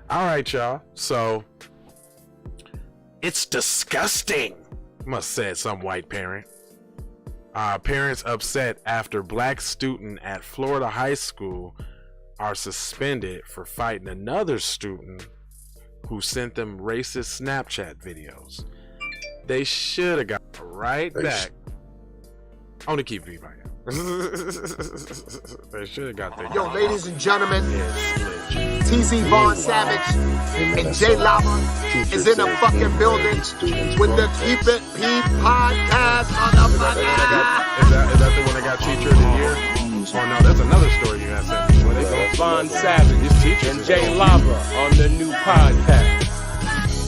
All right, y'all. So it's disgusting, must said some white parent. Parents upset after black student at Florida high school are suspended for fighting another student who sent them racist Snapchat videos. They should have got right back on the keep it by now. They should have got their Yo, ladies and gentlemen, TZ Von Savage and J Lava is in the fucking building with the Keep It P podcast, motherfucker. Is that the one that got Teacher of the Year? Oh no, that's another story you had sent me. Where they go? Von Savage and J Lava on the new podcast.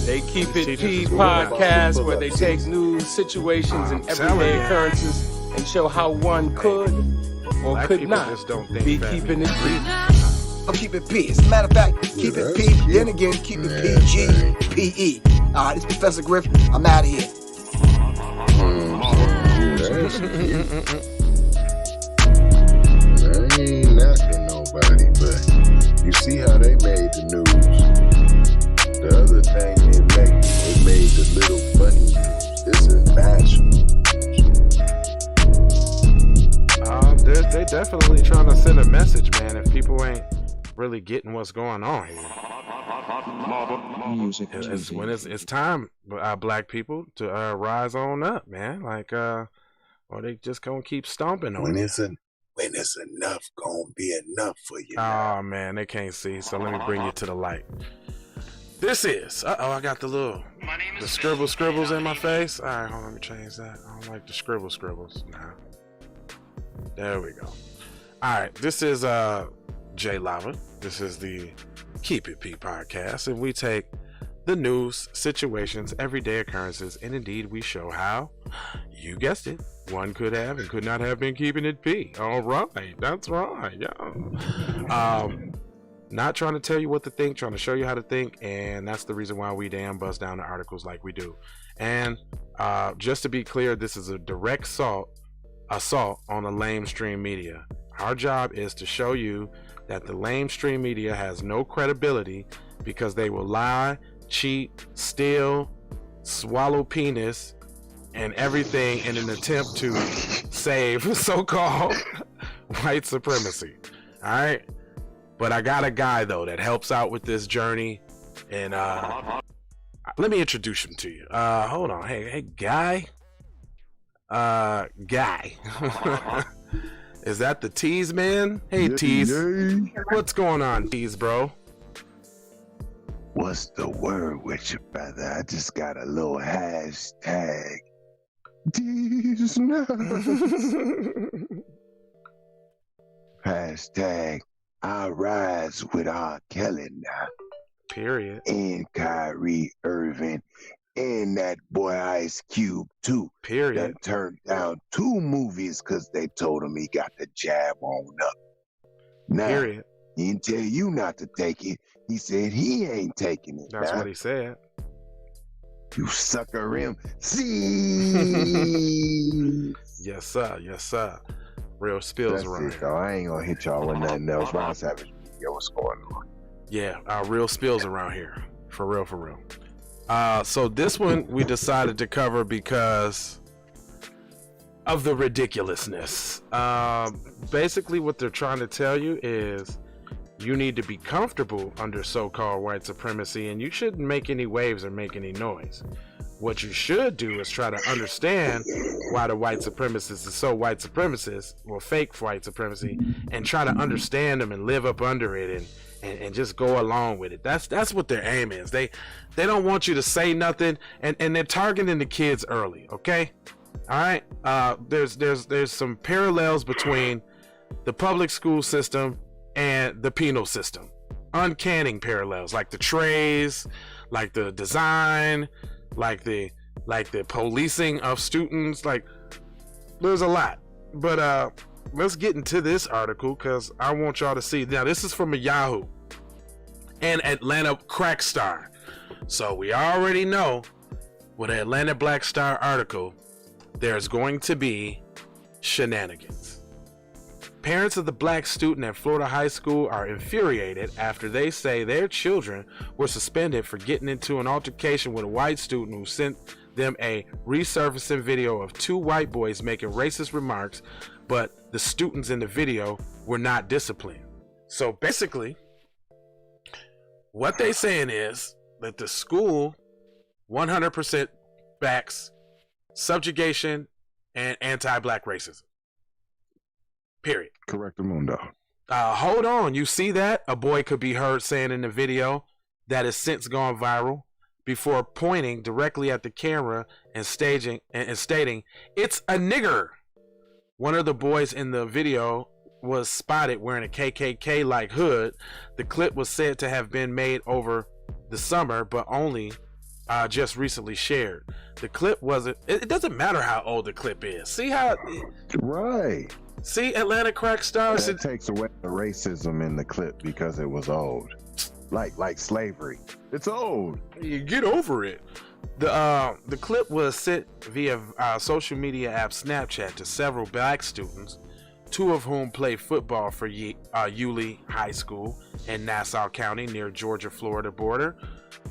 They Keep It P podcast where they take news, situations, and everyday occurrences and show how one could or Black could not be keeping it P. I'm keeping P. As a matter of fact, keep it P. Then again, keep it PG, PE. All right, it's Professor Griff. I'm out of here. I ain't knocking nobody, but you see how they made the news. The other thing they made the little funny news. This is national. They definitely trying to send a message, man. If people ain't really getting what's going on here, it's time, black people, to rise on up, man. Like, or they just gonna keep stomping on When it. it's enough, gonna be enough for you. Oh man, they can't see. So let me bring you to the light. This is. I got the scribbles in my face. All right, hold on, let me change that. I don't like the scribbles. Nah. There we go. All right, this is J Lava. This is the Keep It P podcast, and we take the news, situations, everyday occurrences, and indeed we show how, you guessed it, one could have and could not have been keeping it P. All right, that's right, yeah. Not trying to tell you what to think, trying to show you how to think, and that's the reason why we damn bust down the articles like we do. And just to be clear, this is a direct assault on the lamestream media. Our job is to show you that the lamestream media has no credibility because they will lie, cheat, steal, swallow penis, and everything in an attempt to save so-called white supremacy. All right, but I got a guy though that helps out with this journey, and let me introduce him to you. Hold on, hey, guy. Guy. Is that the Tease man? Hey, Tease. What's going on, Tease, bro? What's the word with you, brother? I just got a little hashtag. These nuts. Hashtag I rise with R. Kelly now. Period. And Kyrie Irving. And that boy Ice Cube too. Period. That turned down 2 movies because they told him he got the jab on up. Now, Period. He didn't tell you not to take it. He said he ain't taking it. That's what he said. You sucker him. See. Yes, sir. Real spills around here. I ain't gonna hit y'all with nothing else. Ron Savage, yo, what's going on? Yeah, real spills around here. For real. So this one we decided to cover because of the ridiculousness. Basically what they're trying to tell you is you need to be comfortable under so-called white supremacy, and you shouldn't make any waves or make any noise. What you should do is try to understand why the white supremacists are so white supremacists, or fake white supremacy, and try to understand them and live up under it and just go along with it. That's what their aim is. They don't want you to say nothing, and they're targeting the kids early, okay? All right? There's some parallels between the public school system and the penal system. Uncanny parallels, like the trays, like the design, like the policing of students. Like, there's a lot. But let's get into this article because I want y'all to see. Now, this is from a Yahoo and Atlanta Crack Star. So we already know with the Atlanta Black Star article, there's going to be shenanigans. Parents of the black student at Florida High School are infuriated after they say their children were suspended for getting into an altercation with a white student who sent them a resurfacing video of two white boys making racist remarks, but the students in the video were not disciplined. So basically, what they saying is that the school 100% backs subjugation and anti-black racism. Period. Correct, Mundo. Hold on. You see that? A boy could be heard saying in the video that has since gone viral before pointing directly at the camera and stating, "It's a nigger." One of the boys in the video was spotted wearing a KKK-like hood. The clip was said to have been made over the summer, but only just recently shared. The clip wasn't. It doesn't matter how old the clip is. See how? Right. See, Atlanta crack stars. That takes away the racism in the clip because it was old. Like slavery. It's old. You get over it. The clip was sent via social media app Snapchat to several black students, two of whom play football for Yulee High School in Nassau County near Georgia-Florida border.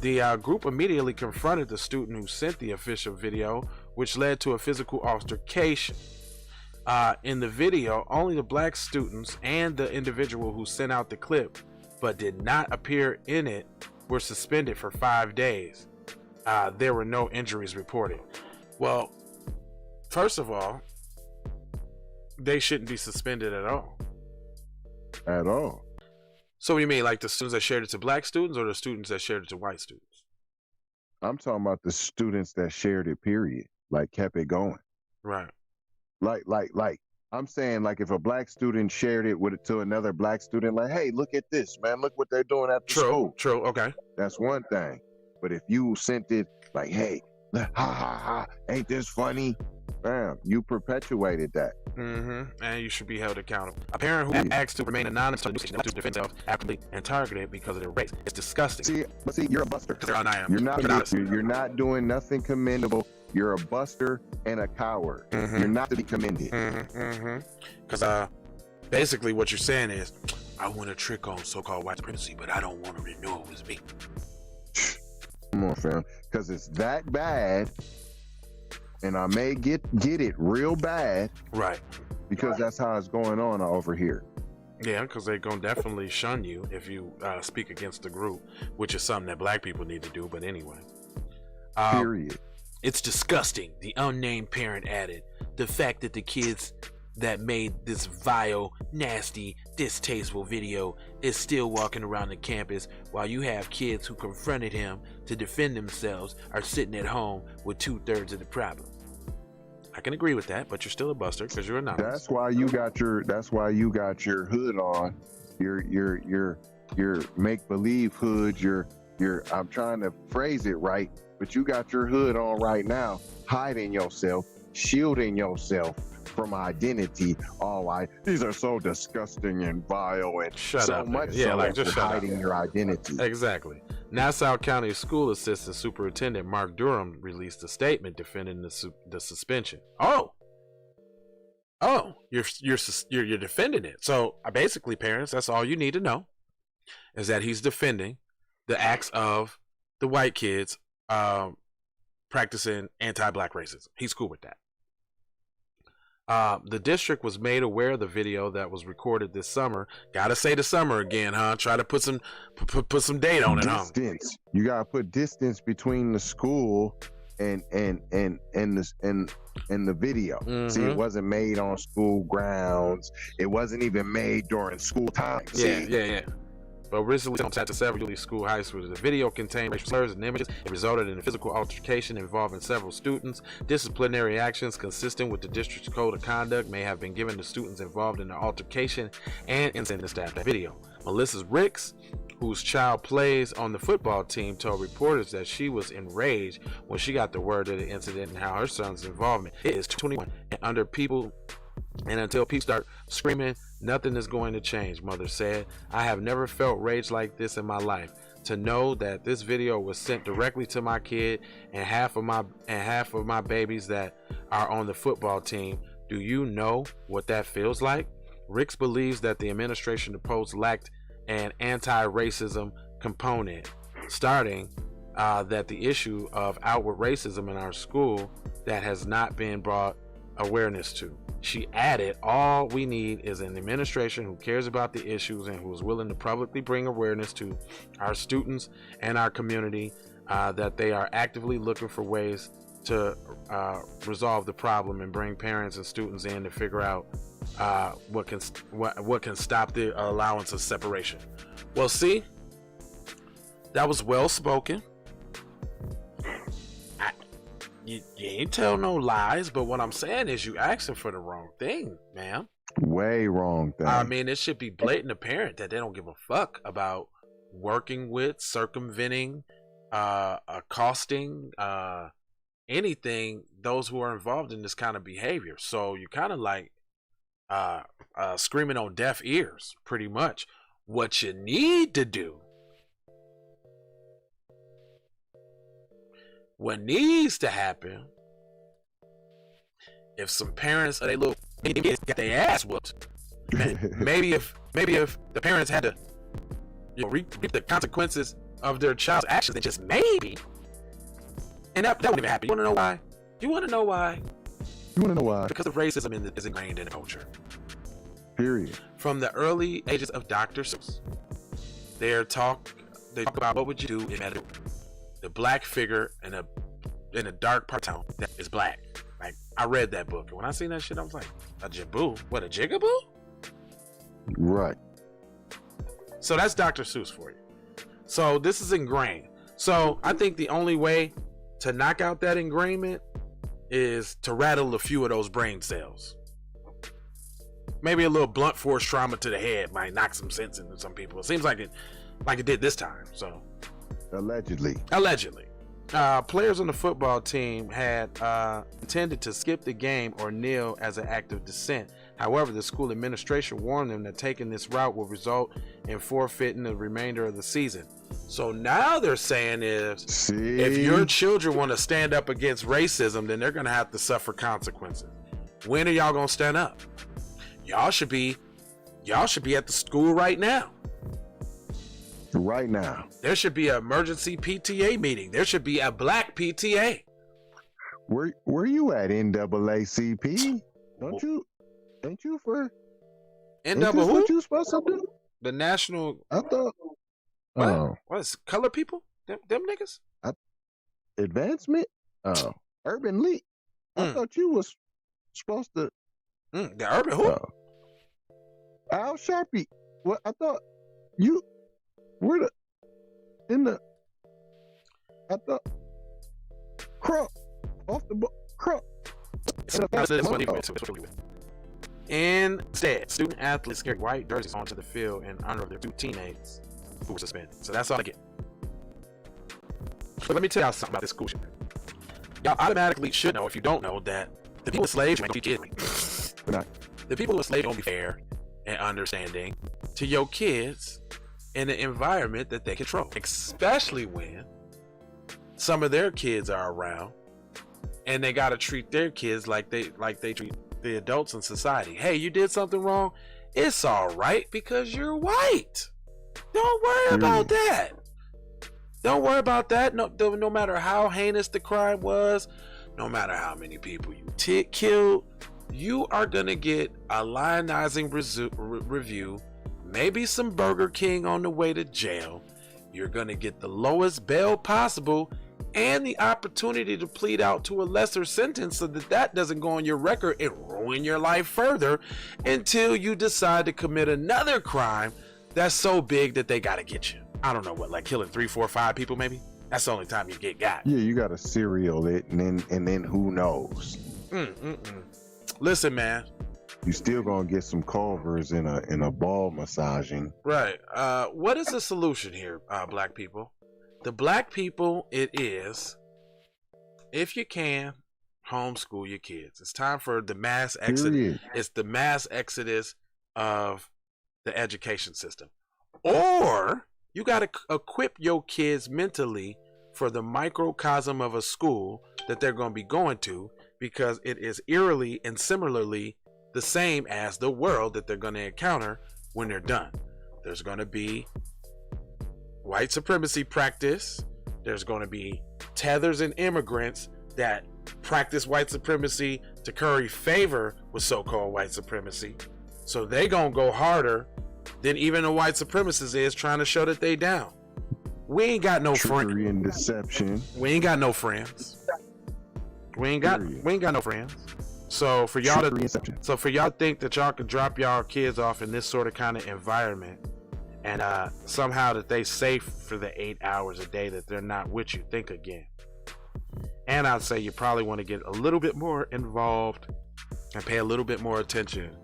The group immediately confronted the student who sent the official video, which led to a physical altercation. In the video, only the black students and the individual who sent out the clip but did not appear in it were suspended for 5 days. There were no injuries reported. Well, first of all, they shouldn't be suspended at all. At all. So you mean like the students that shared it to black students or the students that shared it to white students? I'm talking about the students that shared it, period. Like kept it going. Right. Like I'm saying, like if a black student shared it to another black student, like, hey, look at this, man, look what they're doing at the school. True, okay. That's one thing. But if you sent it like, hey, ha ha ha, ain't this funny? Bam, you perpetuated that. And you should be held accountable. A parent who asked to remain anonymous to defend themselves actively and targeted because of their race. It's disgusting. See, you're a buster. You're not doing nothing commendable. You're a buster and a coward. You're not to be commended. Because basically what you're saying is, I want to trick on so-called white supremacy, but I don't want to know it was me. Come on, fam. Because it's that bad, and I may get it real bad. Right. Because that's how it's going on over here. Yeah, because they're going to definitely shun you if you speak against the group, which is something that black people need to do. But anyway. Period. It's disgusting, the unnamed parent added. The fact that the kids that made this vile, nasty, distasteful video is still walking around the campus while you have kids who confronted him to defend themselves are sitting at home with 2/3 of the problem. I can agree with that, but you're still a buster because you're anonymous. That's why you got your hood on. Your make-believe hood, your I'm trying to phrase it right, but you got your hood on right now, hiding yourself, shielding yourself from identity. These are so disgusting and vile and shut so up, much. Yeah, so like just hiding your identity. Exactly. Nassau County School Assistant Superintendent Mark Durham released a statement defending the suspension. Oh, you're defending it. So basically, parents, that's all you need to know is that he's defending the acts of the white kids practicing anti-black racism. He's cool with that. The district was made aware of the video that was recorded this summer. Gotta say the summer again, huh? Try to put some date on it, huh? Distance. You gotta put distance between the school and the video. See, it wasn't made on school grounds. It wasn't even made during school time. Yeah. But recently, at the several Yulee School High School, the video contained racial slurs and images. It resulted in a physical altercation involving several students. Disciplinary actions consistent with the district's code of conduct may have been given to students involved in the altercation and incident staff. That video. Melissa Ricks, whose child plays on the football team, told reporters that she was enraged when she got the word of the incident and how her son's involvement. It is 21 and until people start screaming, nothing is going to change, Mother said. I have never felt rage like this in my life. To know that this video was sent directly to my kid and half of my babies that are on the football team. Do you know what that feels like? Ricks believes that the administration proposed lacked an anti-racism component, starting that the issue of outward racism in our school that has not been brought awareness to. She added, all we need is an administration who cares about the issues and who is willing to publicly bring awareness to our students and our community that they are actively looking for ways to resolve the problem and bring parents and students in to figure out what can stop the allowance of separation. Well, see, that was well spoken. You ain't tell no lies, but what I'm saying is you asking for the wrong thing, man. Way wrong thing. I mean, it should be blatant apparent that they don't give a fuck about working with, circumventing, accosting, anything, those who are involved in this kind of behavior. So you kind of like screaming on deaf ears, pretty much. What you need to do, what needs to happen, if some parents or they little kids got their ass whooped, maybe if the parents had to, you know, reap the consequences of their child's actions, and just maybe, and that wouldn't even happen. You want to know why? You want to know why? You want to know why? Because of racism is ingrained in the culture. Period. From the early ages of Dr. Seuss, they talk about what would you do if the black figure in a dark part of town that is black. Like, I read that book, and when I seen that shit, I was like, a jaboo? What, a jigaboo? Right. So that's Dr. Seuss for you. So this is ingrained. So I think the only way to knock out that ingrainment is to rattle a few of those brain cells. Maybe a little blunt force trauma to the head might knock some sense into some people. It seems like it did this time. So allegedly. Players on the football team had intended to skip the game or kneel as an act of dissent. However, the school administration warned them that taking this route will result in forfeiting the remainder of the season. So now they're saying if your children want to stand up against racism, then they're going to have to suffer consequences. When are y'all going to stand up? Y'all should be at the school right now. Right now. There should be an emergency PTA meeting. There should be a black PTA. Where you at, NAACP? Ain't you for NAACP? Who? What you supposed to do? The national. I thought. What? Oh. What is color people? Them niggas? Advancement? Oh, Urban League. I thought you was supposed to. The Urban who? Al Sharpie. What? I thought you were I thought Crump off the book. Crump. Instead, student athletes carried white jerseys onto the field in honor of their two teammates who were suspended. So that's all I get. But let me tell y'all something about this school shit. Y'all automatically should know, if you don't know, that the people with slaves ain't gonna be kidding me. The people with slaves don't be fair and understanding to your kids in an environment that they control, especially when some of their kids are around and they gotta treat their kids like they treat the adults in society. Hey, you did something wrong, it's all right because you're white. Don't worry about that. Don't worry about that. No matter how heinous the crime was, no matter how many people you killed, you are gonna get a lionizing review, maybe some Burger King on the way to jail. You're gonna get the lowest bail possible and the opportunity to plead out to a lesser sentence so that doesn't go on your record and ruin your life further until you decide to commit another crime that's so big that they gotta get you. I don't know what, like killing 3, 4, 5 people maybe? That's the only time you get got. Yeah, you gotta serial it and then who knows? Listen, man. You still gonna get some Culvers in a ball massaging. Right. What is the solution here, black people? The black people, it is, if you can, homeschool your kids. It's time for the mass exodus. It's the mass exodus of the education system. Or you got to equip your kids mentally for the microcosm of a school that they're going to be going to, because it is eerily and similarly the same as the world that they're going to encounter when they're done. There's going to be white supremacy practice. There's going to be tethers and immigrants that practice white supremacy to curry favor with so-called white supremacy. So they gonna go harder than even the white supremacists is trying to show that they down. We ain't got no friends. And deception. We ain't got no friends. We ain't got no friends. So for y'all to think that y'all could drop y'all kids off in this sort of kind of environment and somehow that they safe for the 8 hours a day that they're not with you, think again. And I'd say you probably want to get a little bit more involved and pay a little bit more attention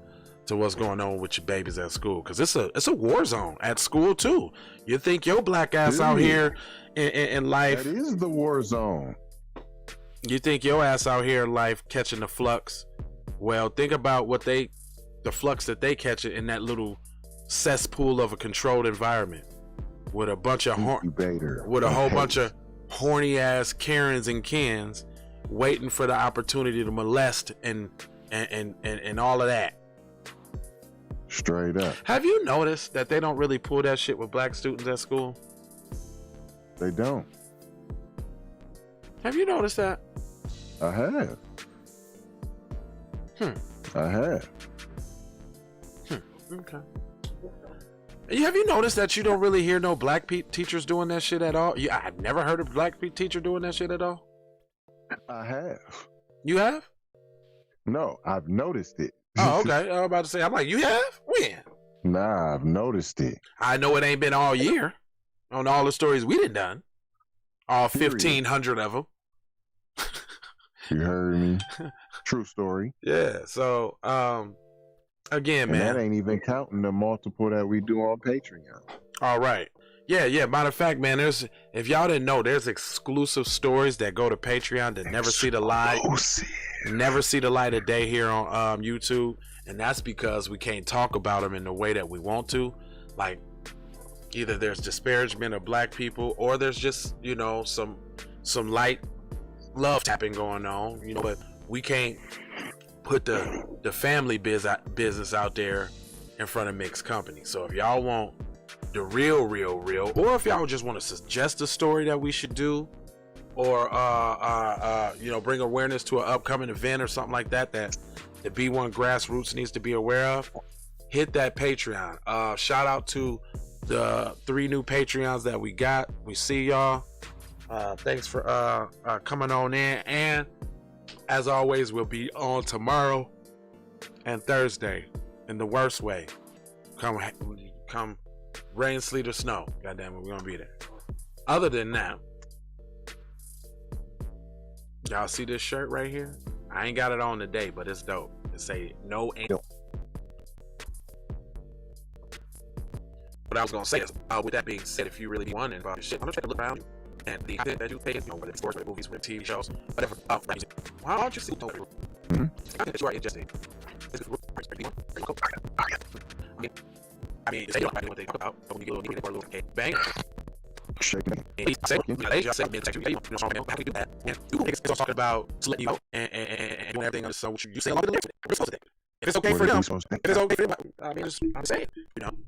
to what's going on with your babies at school, because it's a war zone at school too. You think your black ass out here in life, that is the war zone. You think your ass out here in life catching the flux? Well, think about the flux that they catch in that little cesspool of a controlled environment with a bunch of whole bunch of horny ass Karens and Kens waiting for the opportunity to molest and all of that. Straight up. Have you noticed that they don't really pull that shit with black students at school? They don't. Have you noticed that? I have. I have. Okay. Have you noticed that you don't really hear no black teachers doing that shit at all? I've never heard a black teacher doing that shit at all. I have. You have? No, I've noticed it. Oh, okay. I was about to say, I'm like, you have? When? Nah, I've noticed it. I know it ain't been all year on all the stories we done. All 1,500 of them. You heard me. True story. Yeah. So, again, man. That ain't even counting the multiple that we do on Patreon. All right. Yeah. Matter of fact, man, if y'all didn't know, there's exclusive stories that go to Patreon that never see the light of day here on YouTube, and that's because we can't talk about them in the way that we want to. Like, either there's disparagement of black people, or there's just some light love tapping going on. But we can't put the family business out there in front of mixed company. So if y'all want the real, or if y'all just want to suggest a story that we should do, or bring awareness to an upcoming event or something like that the B1 Grassroots needs to be aware of, hit that Patreon. Shout out to the 3 new Patreons that we got. We see y'all. Thanks for coming on in, and as always, we'll be on tomorrow and Thursday in the worst way. Come rain, sleet, or snow. Goddamn it, we're gonna be there. Other than that, y'all see this shirt right here? I ain't got it on today, but it's dope. It say no ain't. What I was gonna say is, with that being said, if you really want to involve your shit, I'm gonna try to look around you. And the content that you pay, whether it's sports, movies, TV shows, whatever, music. Why don't you see over? I think you are interested. I mean, say you don't know what they talk about, but when you get a little deeper, a little bang. Shake me. How we do that? And you niggas talking about letting you out and doing everything on the sun. You say along with the lyrics. We're supposed to think. If it's okay for them, if it's okay for them, I mean, I'm saying,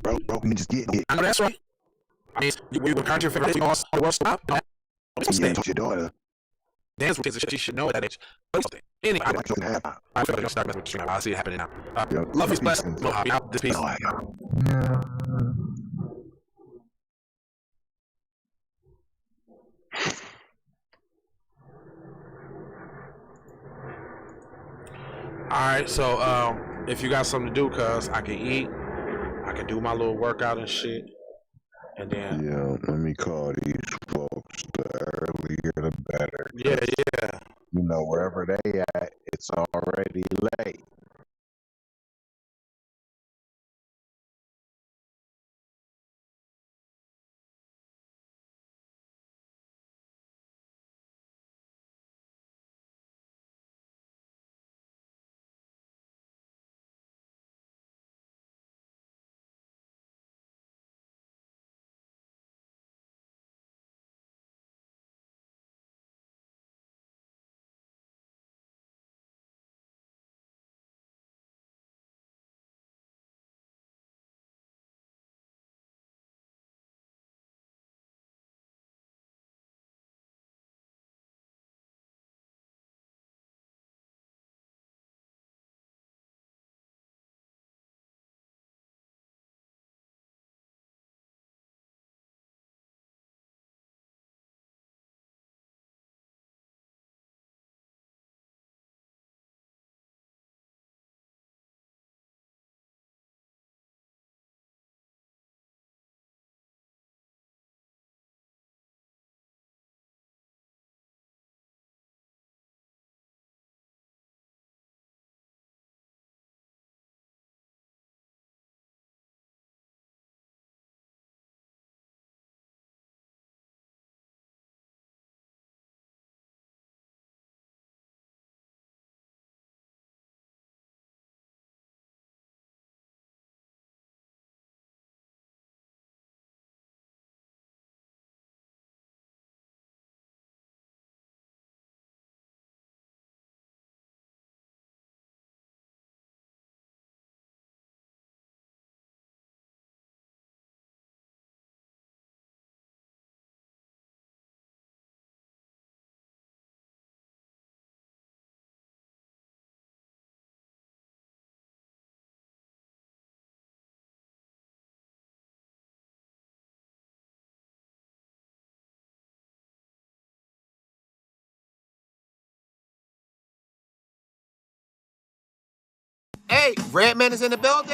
bro, we just get it. I know that's right. I mean, you encourage your favorite all the world stop. Yeah, your daughter. Dance with kids, she should know at that age. Anyway, I feel like I'm starting with you now. I see it happening now. Love is blessed. This piece. Alright, so if you got something to do, cuz I can eat, I can do my little workout and shit. And then let me call these folks. The earlier the better. Yeah. Wherever they at, it's already late. Hey, Redman is in the building.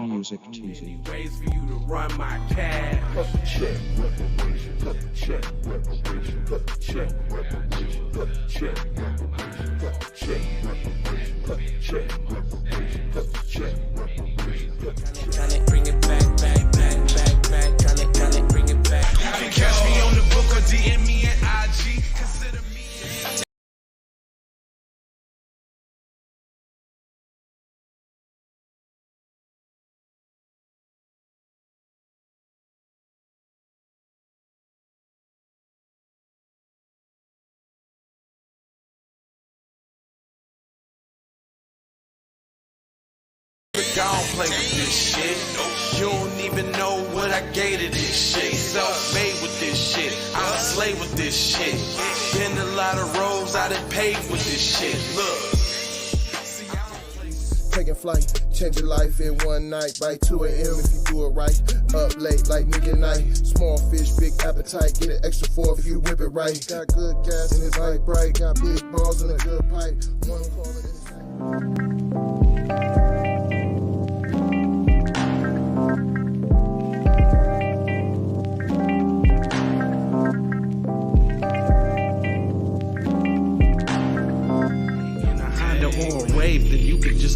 Music Tuesday. Ways for you to run my cash. Check reparation. Check reparation. Check reparation. Check reparation. Check reparation. Check reparation. Check reparation. Tryna bring it back. Tryna bring it back. You can catch me on the book or DM me at IG. Consider me. I don't play with this shit. You don't even know what I gave to this shit. Self-made with this shit. I'm a slave with this shit. Been a lot of roads I done paved with this shit. Look. Taking flight, change your life in one night. By 2 a.m. if you do it right. Up late like midnight. Small fish, big appetite. Get an extra 4 if you whip it right. Got good gas and it's light bright. Got big balls and a good pipe. One call it Or a wave that you could just